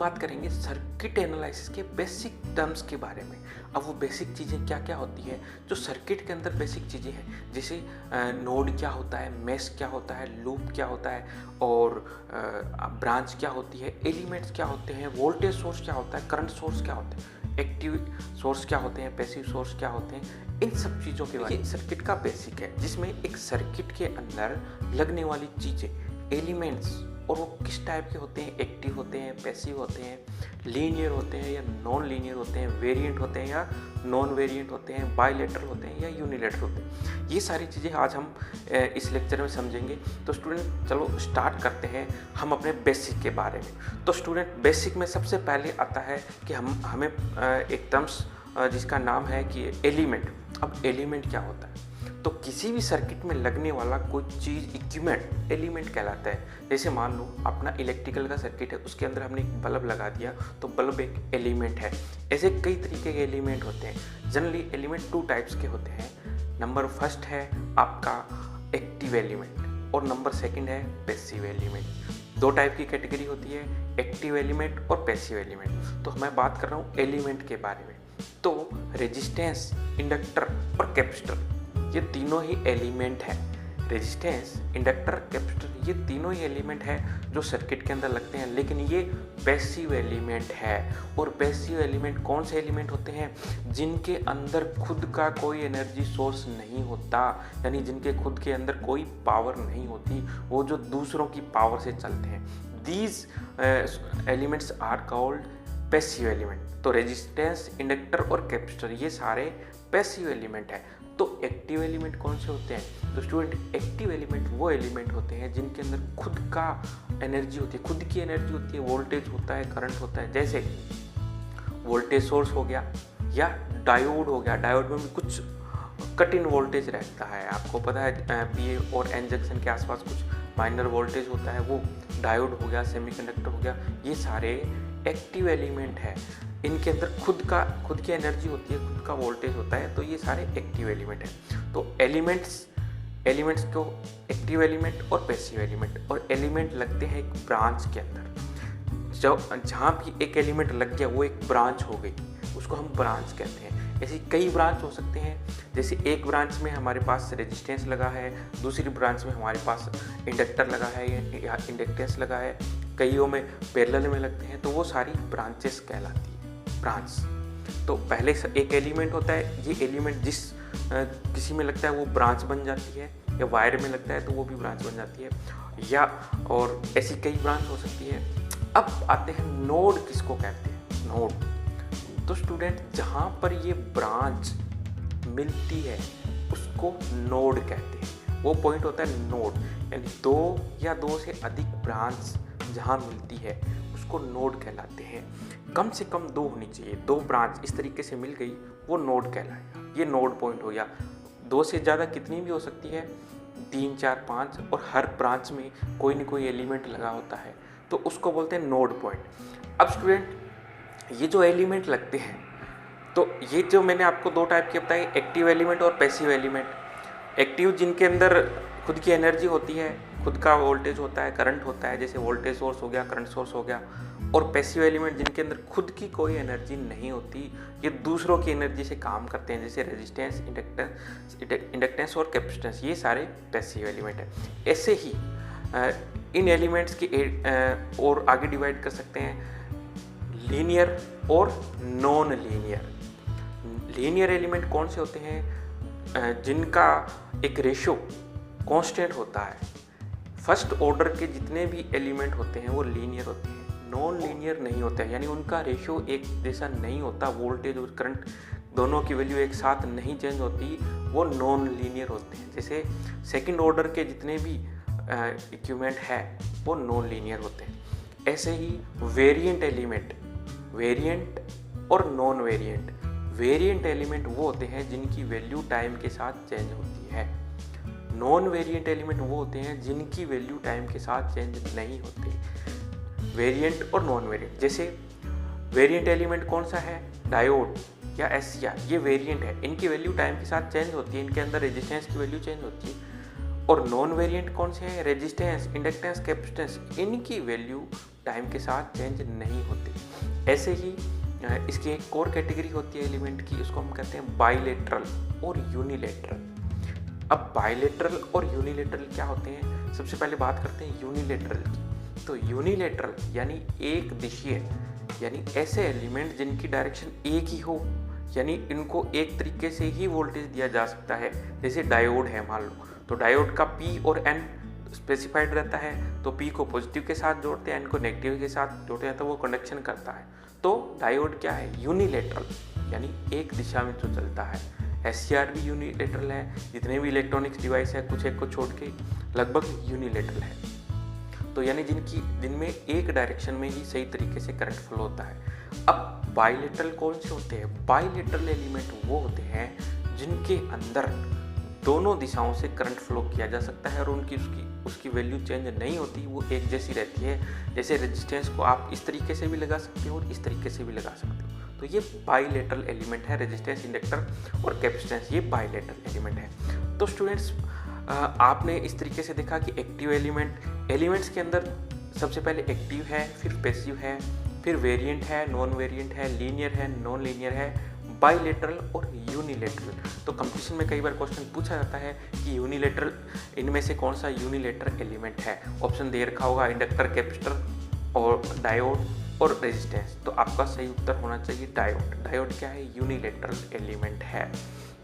बात करेंगे circuit analysis के बेसिक टर्म्स के बारे में। अब वो बेसिक चीज़ें क्या क्या होती है जो सर्किट के अंदर बेसिक चीज़ें हैं, जैसे नोड क्या होता है, मेश क्या होता है, लूप क्या होता है, और ब्रांच क्या होती है, एलिमेंट्स क्या होते हैं, वोल्टेज सोर्स क्या होता है, करंट सोर्स क्या होते हैं, एक्टिव सोर्स क्या होते हैं, पैसिव सोर्स क्या होते हैं, इन सब चीज़ों के बारे में सर्किट का बेसिक है, जिसमें एक सर्किट के अंदर लगने वाली चीज़ें, एलिमेंट्स, और वो किस टाइप के होते हैं, एक्टिव होते हैं, पैसिव होते हैं, लीनियर होते हैं या नॉन लीनियर होते हैं, वेरिएंट होते हैं या नॉन वेरिएंट होते हैं, बाइलेटरल होते हैं या यूनिलेटरल होते हैं। ये सारी चीज़ें आज हम इस लेक्चर में समझेंगे। तो स्टूडेंट चलो स्टार्ट करते हैं हम अपने बेसिक के बारे में। तो स्टूडेंट बेसिक में सबसे पहले आता है कि हमें एक टर्म्स जिसका नाम है कि एलिमेंट। अब एलिमेंट क्या होता है? तो किसी भी सर्किट में लगने वाला कोई चीज़, इक्विपमेंट, एलिमेंट कहलाता है। जैसे मान लो अपना इलेक्ट्रिकल का सर्किट है, उसके अंदर हमने एक बल्ब लगा दिया तो बल्ब एक एलिमेंट है। ऐसे कई तरीके के एलिमेंट होते हैं। जनरली एलिमेंट 2 टाइप्स के होते हैं। नंबर फर्स्ट है आपका एक्टिव एलिमेंट और नंबर सेकंड है पैसिव एलिमेंट। 2 टाइप की कैटेगरी होती है, एक्टिव एलिमेंट और पैसिव एलिमेंट। तो मैं बात कर रहा हूँ एलिमेंट के बारे में। तो रेजिस्टेंस, इंडक्टर और कैपेसिटर, ये तीनों ही एलिमेंट हैं। रेजिस्टेंस, इंडक्टर, कैपेसिटर, ये तीनों ही एलिमेंट हैं जो सर्किट के अंदर लगते हैं, लेकिन ये पैसिव एलिमेंट है। और पैसिव एलिमेंट कौन से एलिमेंट होते हैं? जिनके अंदर खुद का कोई एनर्जी सोर्स नहीं होता, यानी जिनके खुद के अंदर कोई पावर नहीं होती, वो जो दूसरों की पावर से चलते हैं। These elements are called passive element. तो रेजिस्टेंस, इंडक्टर और कैपेसिटर ये सारे पैसिव एलिमेंट है। तो एक्टिव एलिमेंट कौन से होते हैं? तो स्टूडेंट एक्टिव एलिमेंट वो एलिमेंट होते हैं जिनके अंदर खुद का एनर्जी होती है, खुद की एनर्जी होती है, वोल्टेज होता है, करंट होता है। जैसे वोल्टेज सोर्स हो गया या डायोड हो गया। डायोड में भी कुछ कट इन वोल्टेज रहता है, आपको पता है पी और एन जंक्शन के आसपास कुछ माइनर वोल्टेज होता है, वो डायोड हो गया, सेमीकंडक्टर हो गया। ये सारे एक्टिव एलिमेंट है। इनके अंदर खुद की एनर्जी होती है, खुद का वोल्टेज होता है। तो ये सारे एक्टिव एलिमेंट हैं। तो एलिमेंट्स को एक्टिव एलिमेंट और पैसिव एलिमेंट, और एलिमेंट लगते हैं एक ब्रांच के अंदर। जहाँ भी एक एलिमेंट लग गया वो एक ब्रांच हो गई, उसको हम ब्रांच कहते हैं। ऐसे कई ब्रांच हो सकते हैं। जैसे एक ब्रांच में हमारे पास रेजिस्टेंस लगा है, दूसरी ब्रांच में हमारे पास इंडक्टर लगा है या इंडक्टेंस लगा है, कईयों में पैरेलल में लगते हैं। तो वो सारी ब्रांचेस कहलाती है, ब्रांच। तो पहले एक एलिमेंट होता है, ये एलिमेंट जिस किसी में लगता है वो ब्रांच बन जाती है, या वायर में लगता है तो वो भी ब्रांच बन जाती है, या और ऐसी कई ब्रांच हो सकती है। अब आते हैं नोड किसको कहते हैं? नोड। तो स्टूडेंट जहाँ पर ये ब्रांच मिलती है उसको नोड कहते हैं। वो पॉइंट होता है नोड, यानी 2 या 2 से अधिक ब्रांच जहाँ मिलती है उसको नोड कहलाते हैं। कम से कम 2 होनी चाहिए। 2 ब्रांच इस तरीके से मिल गई वो नोड कहलाएगा। ये नोड पॉइंट हो गया। 2 से ज़्यादा कितनी भी हो सकती है, 3, 4, 5, और हर ब्रांच में कोई न कोई एलिमेंट लगा होता है, तो उसको बोलते हैं नोड पॉइंट। अब स्टूडेंट ये जो एलिमेंट लगते हैं, तो ये जो मैंने आपको 2 टाइप के बताए, एक्टिव एलिमेंट और पैसिव एलिमेंट। एक्टिव जिनके अंदर खुद की एनर्जी होती है, खुद का वोल्टेज होता है, करंट होता है, जैसे वोल्टेज सोर्स हो गया, करंट सोर्स हो गया। और पैसिव एलिमेंट जिनके अंदर खुद की कोई एनर्जी नहीं होती, ये दूसरों की एनर्जी से काम करते हैं, जैसे रेजिस्टेंस, इंडक्टेंस और कैपेसिटेंस। ये सारे पैसिव एलिमेंट हैं। ऐसे ही इन एलिमेंट्स की और आगे डिवाइड कर सकते हैं, लीनियर और नॉन लीनियर। लीनियर एलिमेंट कौन से होते हैं? जिनका एक रेशो कांस्टेंट होता है। फर्स्ट ऑर्डर के जितने भी एलिमेंट होते हैं वो लीनियर होते हैं, नॉन लीनियर नहीं होते हैं, यानी उनका रेशो एक जैसा नहीं होता, वोल्टेज और करंट दोनों की वैल्यू एक साथ नहीं चेंज होती, वो नॉन लीनियर होते हैं। जैसे सेकंड ऑर्डर के जितने भी इक्विपमेंट है वो नॉन लीनियर होते हैं। ऐसे ही वेरिएंट एलिमेंट, वेरिएंट और नॉन वेरिएंट। वेरिएंट एलिमेंट वो होते हैं जिनकी वैल्यू टाइम के साथ चेंज होती है। नॉन वेरिएंट एलिमेंट वो होते हैं जिनकी वैल्यू टाइम के साथ चेंज नहीं होती। वेरिएंट और नॉन वेरिएंट, जैसे वेरिएंट एलिमेंट कौन सा है? डायोड या एससीआर, ये वेरिएंट है। इनकी वैल्यू टाइम के साथ चेंज होती है, इनके अंदर रेजिस्टेंस की वैल्यू चेंज होती है। और नॉन वेरिएंट कौन से हैं? रेजिस्टेंस, इंडक्टेंस, कैपेसिटेंस, इनकी वैल्यू टाइम के साथ चेंज नहीं होते। ऐसे ही इसकी एक कोर कैटेगरी होती है एलिमेंट की, इसको हम कहते हैं बाइलेटरल और यूनिलेटरल। अब बाइलेटरल और यूनिलेटरल क्या होते हैं, सबसे पहले बात करते हैं यूनिलेटरल की। तो यूनिलेटरल यानी एक दिशीय, यानी ऐसे एलिमेंट जिनकी डायरेक्शन एक ही हो, यानी इनको एक तरीके से ही वोल्टेज दिया जा सकता है। जैसे डायोड है मान लो, तो डायोड का P और N स्पेसिफाइड रहता है, तो P को पॉजिटिव के साथ जोड़ते हैं, N को नेगेटिव के साथ जोड़ते हैं, तो वो कंडक्शन करता है। तो डायोड क्या है, यूनिलेटरल, यानी एक दिशा में जो चलता है। SCR भी यूनिलेटरल है, जितने भी इलेक्ट्रॉनिक्स डिवाइस है कुछ एक को छोड़ के लगभग यूनिलेटरल है। तो यानी जिनमें एक डायरेक्शन में ही सही तरीके से करंट फ्लो होता है। अब बाइलेटरल कौन से होते हैं, बाइलेटरल एलिमेंट वो होते हैं जिनके अंदर दोनों दिशाओं से करंट फ्लो किया जा सकता है और उसकी वैल्यू चेंज नहीं होती, वो एक जैसी रहती है। जैसे रेजिस्टेंस को आप इस तरीके से भी लगा सकते हो और इस तरीके से भी लगा सकते हो। तो ये बाइलेटरल एलिमेंट है, रेजिस्टेंस, इंडक्टर और कैपेसिटेंस, ये बाइलेटरल एलिमेंट है। तो स्टूडेंट्स आपने इस तरीके से देखा कि एक्टिव एलिमेंट्स के अंदर सबसे पहले एक्टिव है, फिर पैसिव है, फिर वेरिएंट है, नॉन वेरिएंट है, लीनियर है, नॉन लीनियर है, बाइलेटरल और यूनिलेटरल। तो कंपटीशन में कई बार क्वेश्चन पूछा जाता है कि यूनिलेटरल, इनमें से कौन सा यूनिलेटरल एलिमेंट है। ऑप्शन दे रखा होगा इंडक्टर, कैपेसिटर और डायोड और रेजिस्टेंस। तो आपका सही उत्तर होना चाहिए डायोड। डायोड क्या है, यूनिलेटरल एलिमेंट है।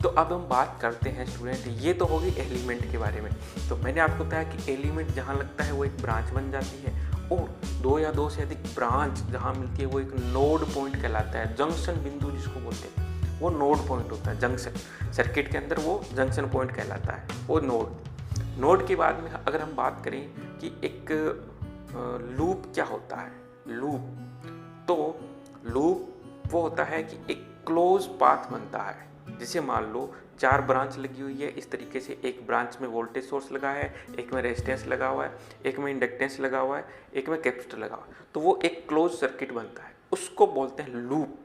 तो अब हम बात करते हैं स्टूडेंट, ये तो होगी एलिमेंट के बारे में। तो मैंने आपको बताया कि एलिमेंट जहाँ लगता है वो एक ब्रांच बन जाती है, और दो या दो से अधिक ब्रांच जहाँ मिलती है वो एक नोड पॉइंट कहलाता है। जंक्शन बिंदु जिसको बोलते हैं वो नोड पॉइंट होता है। जंक्शन सर्किट के अंदर वो जंक्शन पॉइंट कहलाता है, वो नोड के बाद में अगर हम बात करें कि एक लूप क्या होता है, तो लूप वो होता है कि एक क्लोज पाथ बनता है। जैसे मान लो 4 ब्रांच लगी हुई है, इस तरीके से एक ब्रांच में वोल्टेज सोर्स लगा है, एक में रेजिस्टेंस लगा हुआ है, एक में इंडक्टेंस लगा हुआ है, एक में कैपेसिटर लगा हुआ है, तो वो एक क्लोज सर्किट बनता है, उसको बोलते हैं लूप।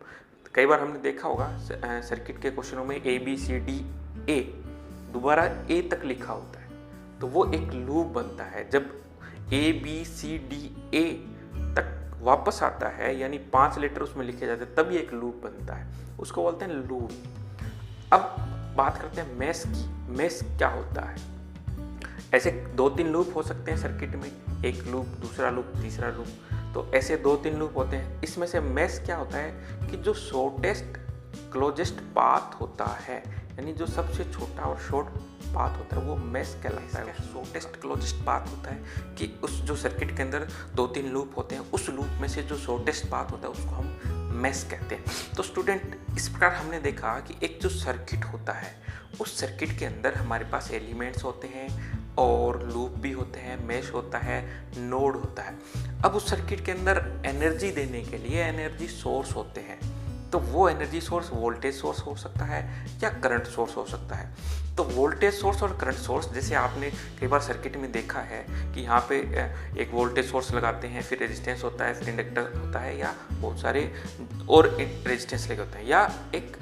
कई बार हमने देखा होगा सर्किट के क्वेश्चनों में ABCDA दोबारा A तक लिखा होता है, तो वो एक लूप बनता है। जब ABCDA तक वापस आता है, यानी 5 लेटर उसमें लिखे जाते हैं, तभी एक लूप बनता है, उसको बोलते हैं लूप। अब बात करते हैं मेश की। मेश क्या होता है, ऐसे 2-3 लूप हो सकते हैं सर्किट में, एक लूप, दूसरा लूप, तीसरा लूप, तो ऐसे 2-3 लूप होते हैं। इसमें से मेश क्या होता है कि जो शॉर्टेस्ट क्लोजेस्ट पाथ होता है, यानी जो सबसे छोटा और शॉर्ट पाथ होता है वो मेश कहलाता है। शॉर्टेस्ट क्लोजेस्ट पाथ होता है कि उस जो सर्किट के अंदर 2-3 लूप होते हैं, उस लूप में से जो शॉर्टेस्ट पाथ होता है उसको हम मेश कहते हैं। तो स्टूडेंट इस प्रकार हमने देखा कि एक जो सर्किट होता है, उस सर्किट के अंदर हमारे पास एलिमेंट्स होते हैं और लूप भी होते हैं, मेश होता है, नोड होता है। अब उस सर्किट के अंदर एनर्जी देने के लिए एनर्जी सोर्स होते हैं, तो वो एनर्जी सोर्स वोल्टेज सोर्स हो सकता है या करंट सोर्स हो सकता है। तो वोल्टेज सोर्स और करंट सोर्स, जैसे आपने कई बार सर्किट में देखा है कि यहाँ पे एक वोल्टेज सोर्स लगाते हैं, फिर रेजिस्टेंस होता है, फिर इंडक्टर होता है, या बहुत सारे और रेजिस्टेंस लगे होते हैं, या एक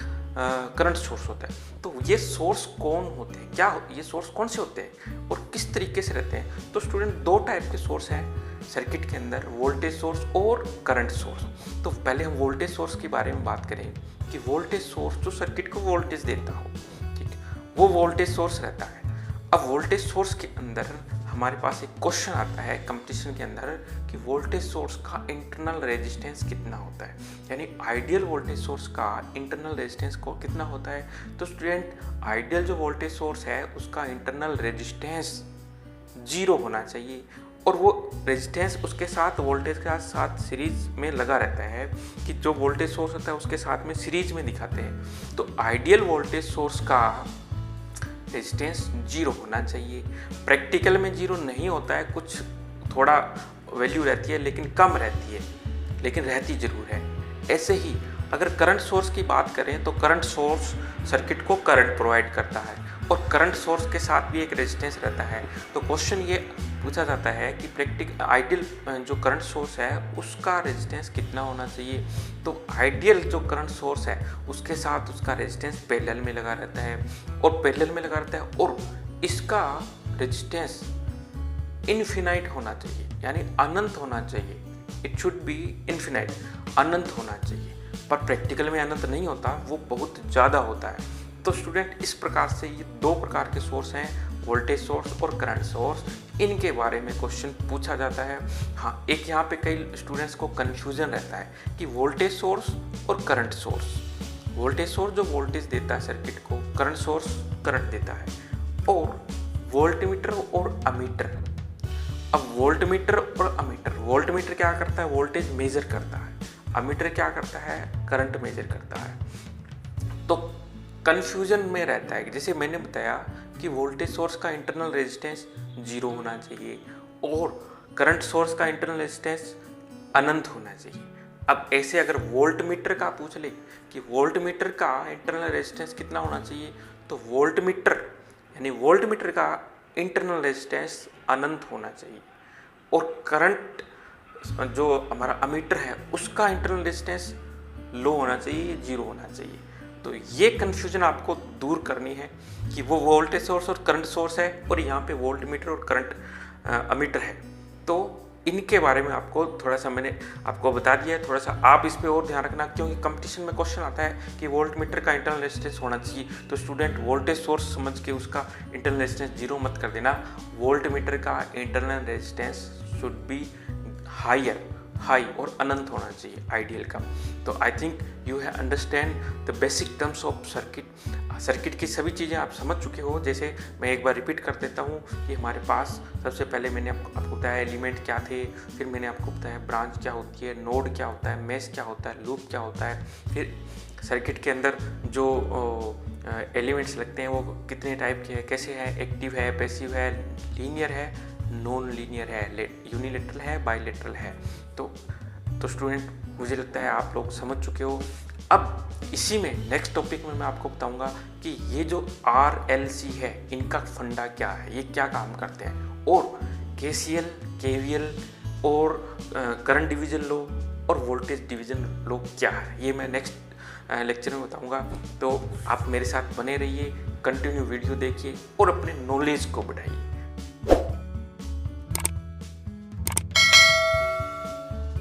करंट सोर्स होता है। तो ये सोर्स कौन होते हैं, क्या ये सोर्स कौन से होते हैं और किस तरीके से रहते हैं। तो स्टूडेंट 2 टाइप के सोर्स हैं सर्किट के अंदर, वोल्टेज सोर्स और करंट सोर्स। तो पहले हम वोल्टेज सोर्स के बारे में बात करें कि वोल्टेज सोर्स जो सर्किट को वोल्टेज देता हो, ठीक है, वो वोल्टेज सोर्स रहता है। अब वोल्टेज सोर्स के अंदर हमारे पास एक क्वेश्चन आता है कंपटीशन के अंदर कि वोल्टेज सोर्स का इंटरनल रेजिस्टेंस कितना होता है, यानी आइडियल वोल्टेज सोर्स का इंटरनल रेजिस्टेंस को कितना होता है। तो स्टूडेंट आइडियल जो वोल्टेज सोर्स है उसका इंटरनल रेजिस्टेंस 0 होना चाहिए, और वो रेजिस्टेंस उसके साथ वोल्टेज के साथ सीरीज में लगा रहता है, कि जो वोल्टेज सोर्स होता है उसके साथ में सीरीज में दिखाते हैं। तो आइडियल वोल्टेज सोर्स का रेजिस्टेंस 0 होना चाहिए। प्रैक्टिकल में 0 नहीं होता है, कुछ थोड़ा वैल्यू रहती है लेकिन कम रहती है, लेकिन रहती ज़रूर है। ऐसे ही अगर करंट सोर्स की बात करें तो करंट सोर्स सर्किट को करंट प्रोवाइड करता है, और करंट सोर्स के साथ भी एक रेजिस्टेंस रहता है। तो क्वेश्चन ये पूछा जाता है कि आइडियल जो करंट सोर्स है उसका रेजिस्टेंस कितना होना चाहिए। तो आइडियल जो करंट सोर्स है उसके साथ उसका रेजिस्टेंस पैरेलल में लगा रहता है, और पैरेलल में लगा रहता है, और इसका रेजिस्टेंस इनफिनाइट होना चाहिए, यानी अनंत होना चाहिए। इट शुड बी इन्फिनाइट, अनंत होना चाहिए। पर प्रैक्टिकल में अनंत नहीं होता, वो बहुत ज़्यादा होता है। तो स्टूडेंट इस प्रकार से ये दो प्रकार के सोर्स हैं, वोल्टेज सोर्स और करंट सोर्स। इनके बारे में क्वेश्चन पूछा जाता है। हाँ, एक यहाँ पे कई स्टूडेंट्स को कन्फ्यूजन रहता है कि वोल्टेज सोर्स और करंट सोर्स। वोल्टेज सोर्स जो वोल्टेज देता है सर्किट को, करंट सोर्स करंट देता है। और वोल्टमीटर और अमीटर, अब वोल्टमीटर और अमीटर, वोल्टमीटर क्या करता है, वोल्टेज मेजर करता है, अमीटर क्या करता है, करंट मेजर करता है। तो कन्फ्यूजन में रहता है, जैसे मैंने बताया कि वोल्टेज सोर्स का इंटरनल रेजिस्टेंस 0 होना चाहिए और करंट सोर्स का इंटरनल रेजिस्टेंस अनंत होना चाहिए। अब ऐसे अगर वोल्टमीटर का पूछ ले कि वोल्टमीटर का इंटरनल रेजिस्टेंस कितना होना चाहिए, तो वोल्टमीटर यानी वोल्टमीटर का इंटरनल रेजिस्टेंस अनंत होना चाहिए और करंट जो हमारा अमीटर है उसका इंटरनल रेजिस्टेंस लो होना चाहिए, 0 होना चाहिए। तो ये कन्फ्यूजन आपको दूर करनी है कि वो वोल्टेज सोर्स और करंट सोर्स है और यहाँ पे वोल्टमीटर और करंट अमीटर है। तो इनके बारे में आपको थोड़ा सा मैंने आपको बता दिया है, थोड़ा सा आप इस पे और ध्यान रखना, क्योंकि कंपटीशन में क्वेश्चन आता है कि वोल्टमीटर का इंटरनल रेजिस्टेंस होना चाहिए, तो स्टूडेंट वोल्टेज सोर्स समझ के उसका इंटरनल रेजिस्टेंस 0 मत कर देना। वोल्टमीटर का internal resistance should be high और अनंत होना चाहिए आइडियल का। तो I think you have understand the basic terms of circuit की सभी चीज़ें आप समझ चुके हो। जैसे मैं एक बार रिपीट कर देता हूँ कि हमारे पास सबसे पहले मैंने आपको बताया एलिमेंट क्या थे, फिर मैंने आपको बताया ब्रांच क्या होती है, नोड क्या होता है, मेश क्या होता है, लूप क्या होता है, फिर सर्किट के अंदर जो एलिमेंट्स लगते हैं वो कितने टाइप के हैं, कैसे हैं, एक्टिव है, पैसिव है, लीनियर है, नॉन लीनियर है, यूनिलेटरल है, बाइलेटरल है। तो स्टूडेंट मुझे लगता है आप लोग समझ चुके हो। अब इसी में नेक्स्ट टॉपिक में मैं आपको बताऊंगा कि ये जो RLC है इनका फंडा क्या है, ये क्या काम करते हैं, और KCL, KVL और करंट डिवीजन लॉ और वोल्टेज डिवीजन लॉ क्या है, ये मैं नेक्स्ट लेक्चर में बताऊंगा। तो आप मेरे साथ बने रहिए, कंटिन्यू वीडियो देखिए और अपने नॉलेज को बढ़ाइए।